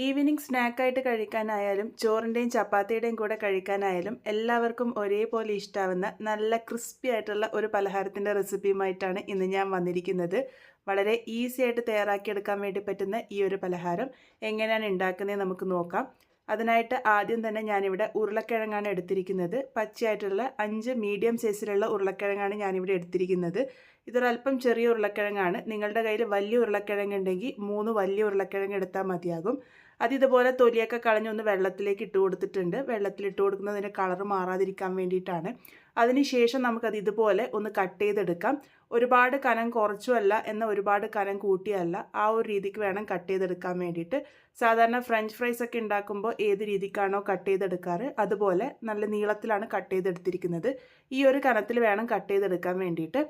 Evening സ്നാക്കായിട്ട് കഴിക്കാനായാലും ചോറിൻ്റെയും ചപ്പാത്തിയുടെയും കൂടെ കഴിക്കാനായാലും എല്ലാവർക്കും ഒരേപോലെ ഇഷ്ടാവുന്ന നല്ല ക്രിസ്പി ആയിട്ടുള്ള ഒരു പലഹാരത്തിൻ്റെ റെസിപ്പിയുമായിട്ടാണ് ഇന്ന് ഞാൻ വന്നിരിക്കുന്നത്. വളരെ ഈസി ആയിട്ട് തയ്യാറാക്കിയെടുക്കാൻ വേണ്ടി പറ്റുന്ന ഈ ഒരു പലഹാരം എങ്ങനെയാണ് ഉണ്ടാക്കുന്നത് നമുക്ക് നോക്കാം. അതിനായിട്ട് ആദ്യം തന്നെ ഞാനിവിടെ ഉരുളക്കിഴങ്ങാണ് എടുത്തിരിക്കുന്നത്. പച്ചയായിട്ടുള്ള 5 മീഡിയം സൈസിലുള്ള ഉരുളക്കിഴങ്ങാണ് ഞാനിവിടെ എടുത്തിരിക്കുന്നത്. ഇതൊരല്പം ചെറിയ ഉരുളക്കിഴങ്ങാണ്. നിങ്ങളുടെ കയ്യിൽ വലിയ ഉരുളക്കിഴങ്ങ് ഉണ്ടെങ്കിൽ 3 വലിയ ഉരുളക്കിഴങ്ങ് എടുത്താൽ മതിയാകും. ഇതുപോലെ തൊലിയൊക്കെ കളഞ്ഞ് ഒന്ന് വെള്ളത്തിലേക്ക് ഇട്ട് കൊടുത്തിട്ടുണ്ട്. വെള്ളത്തിലിട്ട് കൊടുക്കുന്നതിൻ്റെ കളർ മാറാതിരിക്കാൻ വേണ്ടിയിട്ടാണ്. അതിനുശേഷം നമുക്കത് ഇതുപോലെ ഒന്ന് കട്ട് ചെയ്തെടുക്കാം. ഒരുപാട് കനം കുറച്ചുമല്ല എന്നാൽ ഒരുപാട് കനം കൂട്ടിയല്ല, ആ ഒരു രീതിക്ക് വേണം കട്ട് ചെയ്തെടുക്കാൻ വേണ്ടിയിട്ട്. സാധാരണ ഫ്രഞ്ച് ഫ്രൈസ് ഒക്കെ ഉണ്ടാക്കുമ്പോൾ ഏത് രീതിക്കാണോ കട്ട് ചെയ്തെടുക്കാറ് അതുപോലെ നല്ല നീളത്തിലാണ് കട്ട് ചെയ്തെടുത്തിരിക്കുന്നത്. ഈ ഒരു കനത്തിൽ വേണം കട്ട് ചെയ്തെടുക്കാൻ വേണ്ടിയിട്ട്.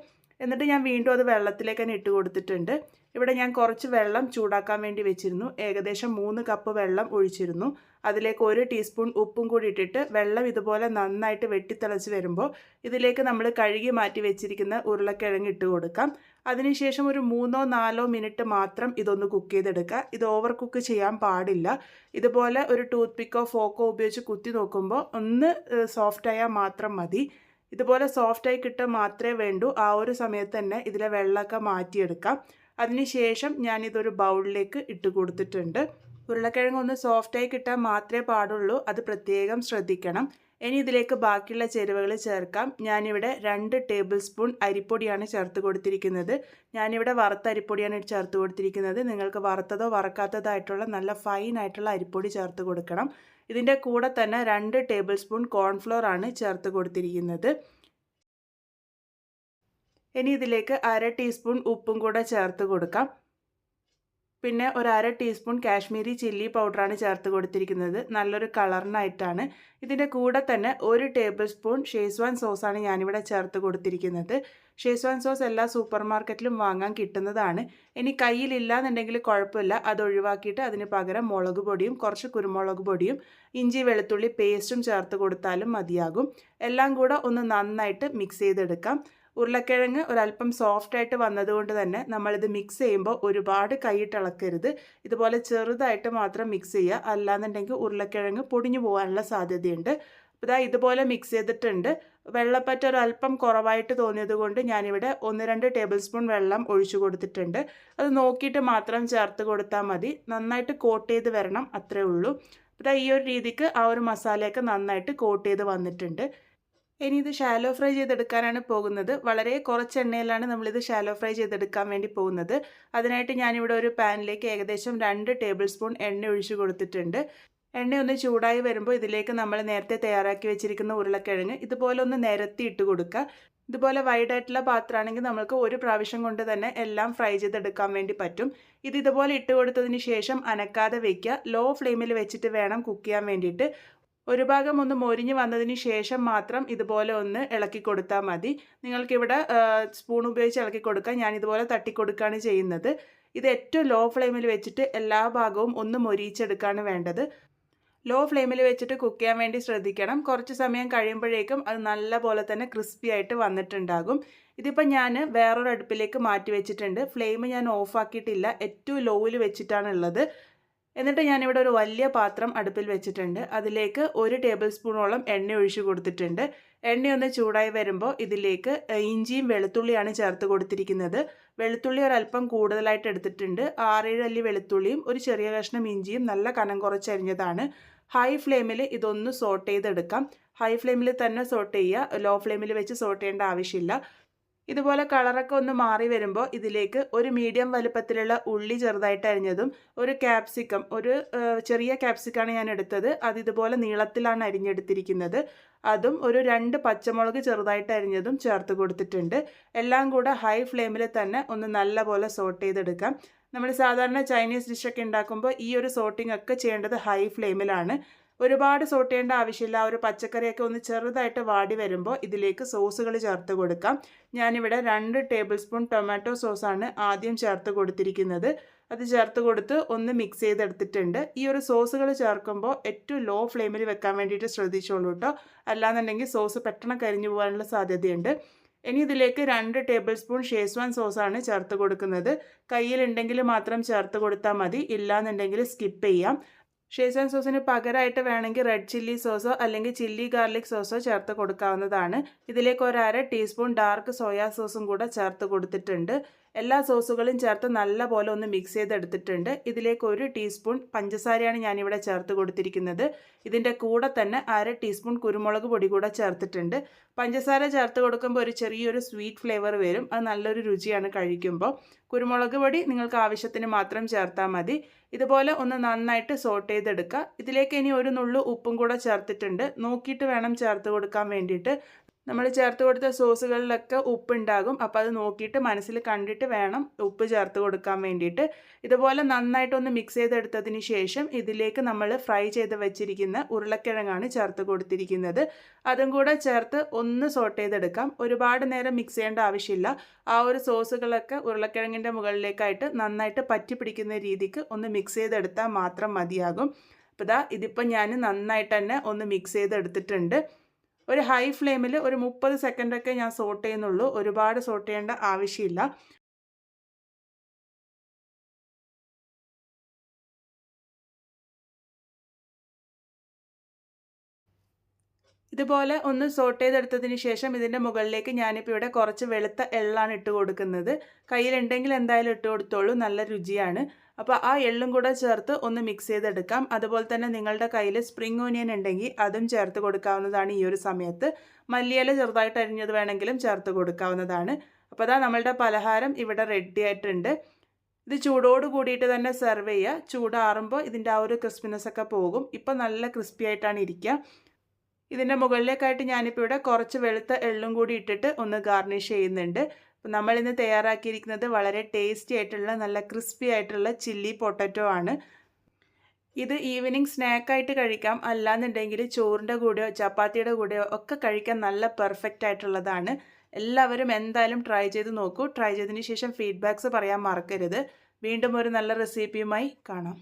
എന്നിട്ട് ഞാൻ വീണ്ടും അത് വെള്ളത്തിലേക്ക് തന്നെ ഇട്ട് കൊടുത്തിട്ടുണ്ട്. ഇവിടെ ഞാൻ കുറച്ച് വെള്ളം ചൂടാക്കാൻ വേണ്ടി വെച്ചിരുന്നു. ഏകദേശം 3 കപ്പ് വെള്ളം ഒഴിച്ചിരുന്നു. അതിലേക്ക് 1 ടീസ്പൂൺ ഉപ്പും കൂടി ഇട്ടിട്ട് വെള്ളം ഇതുപോലെ നന്നായിട്ട് വെട്ടിത്തിളച്ച് വരുമ്പോൾ ഇതിലേക്ക് നമ്മൾ കഴുകി മാറ്റി വെച്ചിരിക്കുന്ന ഉരുളക്കിഴങ്ങ് ഇട്ട് കൊടുക്കാം. അതിനുശേഷം ഒരു 3-4 മിനിറ്റ് മാത്രം ഇതൊന്ന് കുക്ക് ചെയ്തെടുക്കുക. ഇത് ഓവർ കുക്ക് ചെയ്യാൻ പാടില്ല. ഇതുപോലെ ഒരു ടൂത്ത് പിക്കോ ഫോക്കോ ഉപയോഗിച്ച് കുത്തി നോക്കുമ്പോൾ ഒന്ന് സോഫ്റ്റായാൽ മാത്രം മതി. ഇതുപോലെ സോഫ്റ്റായി കിട്ടാൻ മാത്രമേ വേണ്ടൂ. ആ ഒരു സമയത്ത് തന്നെ ഇതിലെ വെള്ളമൊക്കെ മാറ്റിയെടുക്കാം. അതിനുശേഷം ഞാനിതൊരു ബൗളിലേക്ക് ഇട്ട് കൊടുത്തിട്ടുണ്ട്. ഉരുളക്കിഴങ്ങ് ഒന്ന് സോഫ്റ്റായി കിട്ടാൻ മാത്രമേ പാടുള്ളൂ, അത് പ്രത്യേകം ശ്രദ്ധിക്കണം. ഇനി ഇതിലേക്ക് ബാക്കിയുള്ള ചേരുവകൾ ചേർക്കാം. ഞാനിവിടെ 2 ടേബിൾ സ്പൂൺ അരിപ്പൊടിയാണ് ചേർത്ത് കൊടുത്തിരിക്കുന്നത്. ഞാനിവിടെ വറുത്ത അരിപ്പൊടിയാണ് ചേർത്ത് കൊടുത്തിരിക്കുന്നത്. നിങ്ങൾക്ക് വറുത്തതോ വറക്കാത്തതായിട്ടുള്ള നല്ല ഫൈൻ ആയിട്ടുള്ള അരിപ്പൊടി ചേർത്ത് കൊടുക്കണം. ഇതിൻ്റെ കൂടെ തന്നെ 2 ടേബിൾ സ്പൂൺ കോൺഫ്ലോർ ആണ് ചേർത്ത് കൊടുത്തിരിക്കുന്നത്. ഇനി ഇതിലേക്ക് 1/2 ടീസ്പൂൺ ഉപ്പും കൂടെ ചേർത്ത് കൊടുക്കാം. പിന്നെ ഒരു 1/2 ടീസ്പൂൺ കാശ്മീരി ചില്ലി പൗഡറാണ് ചേർത്ത് കൊടുത്തിരിക്കുന്നത്. നല്ലൊരു കളറിനായിട്ടാണ്. ഇതിൻ്റെ കൂടെ തന്നെ 1 ടേബിൾ സ്പൂൺ ഷേസ്വാൻ സോസാണ് ഞാനിവിടെ ചേർത്ത് കൊടുത്തിരിക്കുന്നത്. ഷേസ്വാൻ സോസ് എല്ലാ സൂപ്പർ മാർക്കറ്റിലും വാങ്ങാൻ കിട്ടുന്നതാണ്. ഇനി കയ്യിലില്ല എന്നുണ്ടെങ്കിൽ കുഴപ്പമില്ല, അത് ഒഴിവാക്കിയിട്ട് അതിന് പകരം മുളക് പൊടിയും കുറച്ച് കുരുമുളക് പൊടിയും ഇഞ്ചി വെളുത്തുള്ളി പേസ്റ്റും ചേർത്ത് കൊടുത്താലും മതിയാകും. എല്ലാം കൂടെ ഒന്ന് നന്നായിട്ട് മിക്സ് ചെയ്തെടുക്കാം. ഉരുളക്കിഴങ്ങ് ഒരല്പം സോഫ്റ്റായിട്ട് വന്നതുകൊണ്ട് തന്നെ നമ്മളിത് മിക്സ് ചെയ്യുമ്പോൾ ഒരുപാട് കൈയിട്ട് ഇളക്കരുത്. ഇതുപോലെ ചെറുതായിട്ട് മാത്രം മിക്സ് ചെയ്യുക, അല്ലാന്നുണ്ടെങ്കിൽ ഉരുളക്കിഴങ്ങ് പൊടിഞ്ഞു പോകാനുള്ള സാധ്യതയുണ്ട്. അപ്പോൾ ഇതുപോലെ മിക്സ് ചെയ്തിട്ടുണ്ട്. വെള്ളപ്പറ്റ ഒരല്പം കുറവായിട്ട് തോന്നിയത് കൊണ്ട് ഞാനിവിടെ 1-2 ടേബിൾ സ്പൂൺ വെള്ളം ഒഴിച്ചു കൊടുത്തിട്ടുണ്ട്. അത് നോക്കിയിട്ട് മാത്രം ചേർത്ത് കൊടുത്താൽ മതി. നന്നായിട്ട് കോട്ട് ചെയ്ത് വരണം, അത്രേ ഉള്ളൂ. അപ്പോൾ ഈ ഒരു രീതിക്ക് ആ ഒരു മസാലയൊക്കെ നന്നായിട്ട് കോട്ട് ചെയ്ത് വന്നിട്ടുണ്ട്. ഇനി ഇത് ഷാലോ ഫ്രൈ ചെയ്തെടുക്കാനാണ് പോകുന്നത്. വളരെ കുറച്ച് എണ്ണയിലാണ് നമ്മളിത് ഷാലോ ഫ്രൈ ചെയ്തെടുക്കാൻ വേണ്ടി പോകുന്നത്. അതിനായിട്ട് ഞാനിവിടെ ഒരു പാനിലേക്ക് ഏകദേശം 2 ടേബിൾ സ്പൂൺ എണ്ണ ഒഴിച്ചു കൊടുത്തിട്ടുണ്ട്. എണ്ണ ഒന്ന് ചൂടായി വരുമ്പോൾ ഇതിലേക്ക് നമ്മൾ നേരത്തെ തയ്യാറാക്കി വെച്ചിരിക്കുന്ന ഉരുളക്കിഴങ്ങ് ഇതുപോലെ ഒന്ന് നിരത്തി ഇട്ട് കൊടുക്കുക. ഇതുപോലെ വൈഡായിട്ടുള്ള പാത്രമാണെങ്കിൽ നമുക്ക് ഒരു പ്രാവശ്യം കൊണ്ട് തന്നെ എല്ലാം ഫ്രൈ ചെയ്തെടുക്കാൻ വേണ്ടി പറ്റും. ഇതുപോലെ ഇട്ട് കൊടുത്തതിന് ശേഷം അനക്കാതെ വയ്ക്കുക. ലോ ഫ്ലെയിമിൽ വെച്ചിട്ട് വേണം കുക്ക് ചെയ്യാൻ വേണ്ടിയിട്ട്. ഒരു ഭാഗം ഒന്ന് മൊരിഞ്ഞ് വന്നതിന് ശേഷം മാത്രം ഇതുപോലെ ഒന്ന് ഇളക്കി കൊടുത്താൽ മതി. നിങ്ങൾക്കിവിടെ സ്പൂൺ ഉപയോഗിച്ച് ഇളക്കി കൊടുക്കാം. ഞാനിതുപോലെ തട്ടിക്കൊടുക്കുകയാണ് ചെയ്യുന്നത്. ഇത് ഏറ്റവും ലോ ഫ്ലെയിമിൽ വെച്ചിട്ട് എല്ലാ ഭാഗവും ഒന്ന് മൊരിയിച്ചെടുക്കുകയാണ് വേണ്ടത്. ലോ ഫ്ലെയിമിൽ വെച്ചിട്ട് കുക്ക് ചെയ്യാൻ വേണ്ടി ശ്രദ്ധിക്കണം. കുറച്ച് സമയം കഴിയുമ്പോഴേക്കും അത് നല്ല പോലെ തന്നെ ക്രിസ്പി ആയിട്ട് വന്നിട്ടുണ്ടാകും. ഇതിപ്പോൾ ഞാൻ വേറൊരു അടുപ്പിലേക്ക് മാറ്റി വെച്ചിട്ടുണ്ട്. ഫ്ലെയിം ഞാൻ ഓഫാക്കിയിട്ടില്ല, ഏറ്റവും ലോയിൽ വെച്ചിട്ടാണ് ഉള്ളത്. എന്നിട്ട് ഞാനിവിടെ ഒരു വലിയ പാത്രം അടുപ്പിൽ വെച്ചിട്ടുണ്ട്. അതിലേക്ക് 1 ടേബിൾ സ്പൂണോളം എണ്ണ ഒഴിച്ചു കൊടുത്തിട്ടുണ്ട്. എണ്ണയൊന്ന് ചൂടായി വരുമ്പോൾ ഇതിലേക്ക് ഇഞ്ചിയും വെളുത്തുള്ളിയാണ് ചേർത്ത് കൊടുത്തിരിക്കുന്നത്. വെളുത്തുള്ളി ഒരല്പം കൂടുതലായിട്ട് എടുത്തിട്ടുണ്ട്. 6-7 അല്ലി വെളുത്തുള്ളിയും ഒരു ചെറിയ കഷ്ണം ഇഞ്ചിയും നല്ല കനം കുറച്ചരിഞ്ഞതാണ്. ഹൈ ഫ്ലെയിമിൽ ഇതൊന്ന് സോട്ട് ചെയ്തെടുക്കാം. ഹൈ ഫ്ലെയിമിൽ തന്നെ സോട്ട് ചെയ്യുക, ലോ ഫ്ലെയിമിൽ വെച്ച് സോട്ട് ചെയ്യേണ്ട ആവശ്യമില്ല. ഇതുപോലെ കളറൊക്കെ ഒന്ന് മാറി വരുമ്പോൾ ഇതിലേക്ക് ഒരു മീഡിയം വലുപ്പത്തിലുള്ള ഉള്ളി ചെറുതായിട്ട് അരിഞ്ഞതും ഒരു ക്യാപ്സിക്കം, ഒരു ചെറിയ ക്യാപ്സിക്കാണ് ഞാൻ എടുത്തത്, അത് ഇതുപോലെ നീളത്തിലാണ് അരിഞ്ഞെടുത്തിരിക്കുന്നത്, അതും ഒരു 2 പച്ചമുളക് ചെറുതായിട്ട് അരിഞ്ഞതും ചേർത്ത് കൊടുത്തിട്ടുണ്ട്. എല്ലാം കൂടെ ഹൈ ഫ്ലെയിമിൽ തന്നെ ഒന്ന് നല്ലപോലെ സോട്ട് ചെയ്തെടുക്കാം. നമ്മൾ സാധാരണ ചൈനീസ് ഡിഷൊക്കെ ഉണ്ടാക്കുമ്പോൾ ഈ ഒരു സോട്ടിംഗ് ഒക്കെ ചെയ്യേണ്ടത് ഹൈ ഫ്ലെയിമിലാണ്. ഒരുപാട് സോട്ട് ചെയ്യേണ്ട ആവശ്യമില്ല. ഒരു പച്ചക്കറിയൊക്കെ ഒന്ന് ചെറുതായിട്ട് വാടി വരുമ്പോൾ ഇതിലേക്ക് സോസുകൾ ചേർത്ത് കൊടുക്കാം. ഞാനിവിടെ 2 ടേബിൾ സ്പൂൺ ടൊമാറ്റോ സോസാണ് ആദ്യം ചേർത്ത് കൊടുത്തിരിക്കുന്നത്. അത് ചേർത്ത് കൊടുത്ത് ഒന്ന് മിക്സ് ചെയ്തെടുത്തിട്ടുണ്ട്. ഈ ഒരു സോസുകൾ ചേർക്കുമ്പോൾ ഏറ്റവും ലോ ഫ്ലെയിമിൽ വെക്കാൻ വേണ്ടിയിട്ട് ശ്രദ്ധിച്ചോളൂ കേട്ടോ. അല്ലാന്നുണ്ടെങ്കിൽ സോസ് പെട്ടെന്ന് കരിഞ്ഞു പോകാനുള്ള സാധ്യതയുണ്ട്. ഇനി ഇതിലേക്ക് 2 ടേബിൾ സ്പൂൺ ഷേസ്വാൻ സോസാണ് ചേർത്ത് കൊടുക്കുന്നത്. കയ്യിലുണ്ടെങ്കിൽ മാത്രം ചേർത്ത് കൊടുത്താൽ മതി, ഇല്ലാന്നുണ്ടെങ്കിൽ സ്കിപ്പ് ചെയ്യാം. ഷേസ്വാൻ സോസിന് പകരമായിട്ട് വേണമെങ്കിൽ റെഡ് ചില്ലി സോസോ അല്ലെങ്കിൽ ചില്ലി ഗാർലിക് സോസോ ചേർത്ത് കൊടുക്കാവുന്നതാണ്. ഇതിലേക്ക് 1/2 ടീസ്പൂൺ ഡാർക്ക് സോയാ സോസും കൂടെ ചേർത്ത് കൊടുത്തിട്ടുണ്ട്. എല്ലാ സോസുകളും ചേർത്ത് നല്ലപോലെ ഒന്ന് മിക്സ് ചെയ്തെടുത്തിട്ടുണ്ട്. ഇതിലേക്ക് 1 ടീസ്പൂൺ പഞ്ചസാരയാണ് ഞാനിവിടെ ചേർത്ത് കൊടുത്തിരിക്കുന്നത്. ഇതിൻ്റെ കൂടെ തന്നെ 1/2 ടീസ്പൂൺ കുരുമുളക് പൊടി കൂടെ ചേർത്തിട്ടുണ്ട്. പഞ്ചസാര ചേർത്ത് കൊടുക്കുമ്പോൾ ഒരു ചെറിയൊരു സ്വീറ്റ് ഫ്ലേവർ വരും, അത് നല്ലൊരു രുചിയാണ് കഴിക്കുമ്പോൾ. കുരുമുളക് പൊടി നിങ്ങൾക്ക് ആവശ്യത്തിന് മാത്രം ചേർത്താൽ മതി. ഇതുപോലെ ഒന്ന് നന്നായിട്ട് സോട്ട് ചെയ്തെടുക്കുക. ഇതിലേക്ക് ഇനി ഒരു നുള്ളു ഉപ്പും കൂടെ ചേർത്തിട്ടുണ്ട്. നോക്കിയിട്ട് വേണം ചേർത്ത് കൊടുക്കാൻ വേണ്ടിയിട്ട്. നമ്മൾ ചേർത്ത് കൊടുത്ത സോസുകളിലൊക്കെ ഉപ്പുണ്ടാകും, അപ്പോൾ അത് നോക്കിയിട്ട് മനസ്സിൽ കണ്ടിട്ട് വേണം ഉപ്പ് ചേർത്ത് കൊടുക്കാൻ വേണ്ടിയിട്ട്. ഇതുപോലെ നന്നായിട്ടൊന്ന് മിക്സ് ചെയ്തെടുത്തതിന് ശേഷം ഇതിലേക്ക് നമ്മൾ ഫ്രൈ ചെയ്ത് വെച്ചിരിക്കുന്ന ഉരുളക്കിഴങ്ങാണ് ചേർത്ത് കൊടുത്തിരിക്കുന്നത്. അതും കൂടെ ചേർത്ത് ഒന്ന് സോട്ട് ചെയ്തെടുക്കാം. ഒരുപാട് നേരം മിക്സ് ചെയ്യേണ്ട ആവശ്യമില്ല. ആ ഒരു സോസുകളൊക്കെ ഉരുളക്കിഴങ്ങിൻ്റെ മുകളിലേക്കായിട്ട് നന്നായിട്ട് പറ്റി പിടിക്കുന്ന രീതിക്ക് ഒന്ന് മിക്സ് ചെയ്തെടുത്താൽ മാത്രം മതിയാകും. അപ്പോൾ ഇതിപ്പോൾ ഞാൻ നന്നായിട്ട് തന്നെ ഒന്ന് മിക്സ് ചെയ്തെടുത്തിട്ടുണ്ട്. ഒരു ഹൈ ഫ്ലെയിമിൽ ഒരു 30 സെക്കൻഡൊക്കെ ഞാൻ സോട്ട് ചെയ്യുന്നുള്ളൂ, ഒരുപാട് സോട്ട് ചെയ്യേണ്ട ആവശ്യമില്ല. ഇതുപോലെ ഒന്ന് സോട്ട് ചെയ്തെടുത്തതിന് ശേഷം ഇതിൻ്റെ മുകളിലേക്ക് ഞാനിപ്പോൾ ഇവിടെ കുറച്ച് വെളുത്ത എള്ളാണ് ഇട്ട് കൊടുക്കുന്നത്. കയ്യിലുണ്ടെങ്കിൽ എന്തായാലും ഇട്ട് കൊടുത്തോളൂ, നല്ല രുചിയാണ്. അപ്പോൾ ആ എള്ളും കൂടെ ചേർത്ത് ഒന്ന് മിക്സ് ചെയ്തെടുക്കാം. അതുപോലെ തന്നെ നിങ്ങളുടെ കയ്യിൽ സ്പ്രിംഗ് ഓനിയൻ ഉണ്ടെങ്കിൽ അതും ചേർത്ത് കൊടുക്കാവുന്നതാണ് ഈ ഒരു സമയത്ത്. മല്ലിയില ചെറുതായിട്ട് അരിഞ്ഞത് വേണമെങ്കിലും ചേർത്ത് കൊടുക്കാവുന്നതാണ്. അപ്പോൾ നമ്മളുടെ പലഹാരം ഇവിടെ റെഡി ആയിട്ടുണ്ട്. ഇത് ചൂടോട് കൂടിയിട്ട് തന്നെ സെർവ് ചെയ്യുക. ചൂടാറുമ്പോൾ ഇതിൻ്റെ ആ ഒരു ക്രിസ്പിനെസ് ഒക്കെ പോകും. ഇപ്പോൾ നല്ല ക്രിസ്പി ആയിട്ടാണ് ഇരിക്കുക. ഇതിൻ്റെ മുകളിലേക്കായിട്ട് ഞാനിപ്പോൾ ഇവിടെ കുറച്ച് വെളുത്ത എള്ളും കൂടി ഇട്ടിട്ട് ഒന്ന് ഗാർണിഷ് ചെയ്യുന്നുണ്ട്. നമ്മളിന്ന് തയ്യാറാക്കിയിരിക്കുന്നത് വളരെ ടേസ്റ്റി ആയിട്ടുള്ള നല്ല ക്രിസ്പി ആയിട്ടുള്ള ചില്ലി പൊട്ടറ്റോ ആണ്. ഇത് ഈവനിങ് സ്നാക്കായിട്ട് കഴിക്കാം, അല്ലാന്നുണ്ടെങ്കിൽ ചോറിൻ്റെ കൂടെയോ ചപ്പാത്തിയുടെ കൂടെയോ ഒക്കെ കഴിക്കാൻ നല്ല പെർഫെക്റ്റ് ആയിട്ടുള്ളതാണ്. എല്ലാവരും എന്തായാലും ട്രൈ ചെയ്ത് നോക്കൂ. ട്രൈ ചെയ്തതിന് ശേഷം ഫീഡ്ബാക്ക്സ് പറയാൻ മറക്കരുത്. വീണ്ടും ഒരു നല്ല റെസിപ്പിയുമായി കാണാം.